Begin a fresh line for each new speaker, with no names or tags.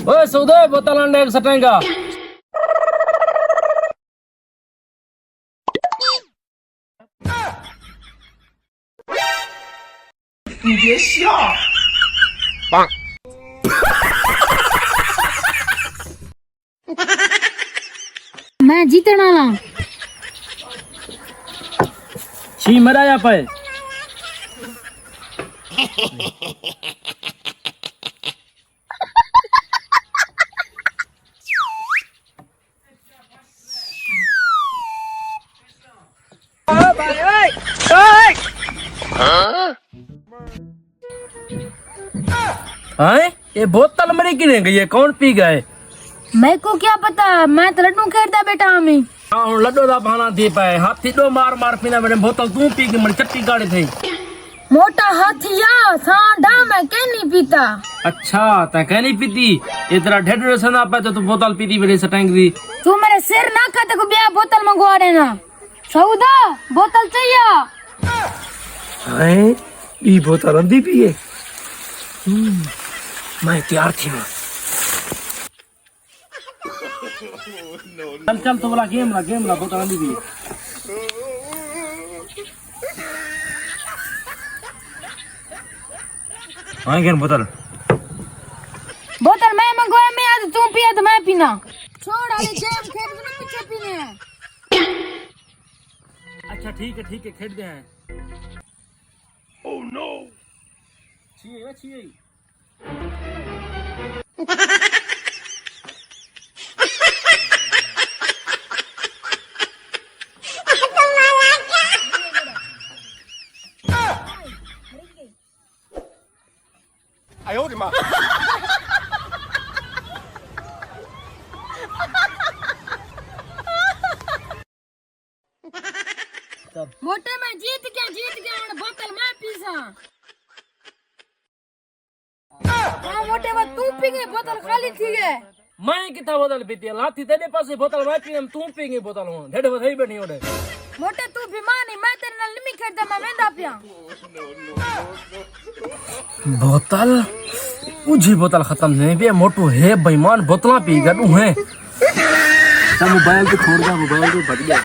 ओए सौदे बोतल अंडे एक सटेगा
你别笑。
मैं जीतने वाला
छी मराया पे हैं ये बोतल मरी किने गई है कौन पी गए
मैं को क्या पता मैं तो लड्डू खेलता बेटा हमें
हाँ लड्डो दा बहाना थी पाए हाथी दो मार मार पीना मेरे बोतल तू पी के मेरी चट्टी गाड़ी थी
मोटा हाथिया सांडा मैं के नहीं पीता
अच्छा ता कह नहीं पीती ये तेरा ढेड सना पे तो तू बोतल पीती मेरे सटैंग दी
तू मेरे सिर ना खाते को बिया बोतल मंगवा देना सौदा बोतल चाहिए
हैं ई बोतल अंधी पिए मैं तैयार थी चल चल तो बोला गेम ला बोतल अंधी पिए हाँ क्या बोतल
बोतल मैं मंगवाया मैं आज तू पिया तो मैं पीना छोड़ आले जेब खेल के पीछे पीने हैं
अच्छा ठीक है खेल दे हैं ओह नो छिए
मोटे मैं जीत गया और बोतल मैं पीसा हाँ मोटे बात तू पी गई बोतल खाली थी है
मैं कितना बोतल पीती है लाती तेरे पास ही बोतल मैं पी तू पीएंगे बोतल हूँ ढेड बधाई बैठी ओडे
मोटे तू बीमार नहीं मैं तेरे नाल लिमिट करता मैं वेंदा पिया
बोतल उजी बोतल खत्म नहीं भी मोटू है बेईमान बोतला पी गया तू है मोबाइल तो छोड़ जा मोबाइल तो बढ़ गया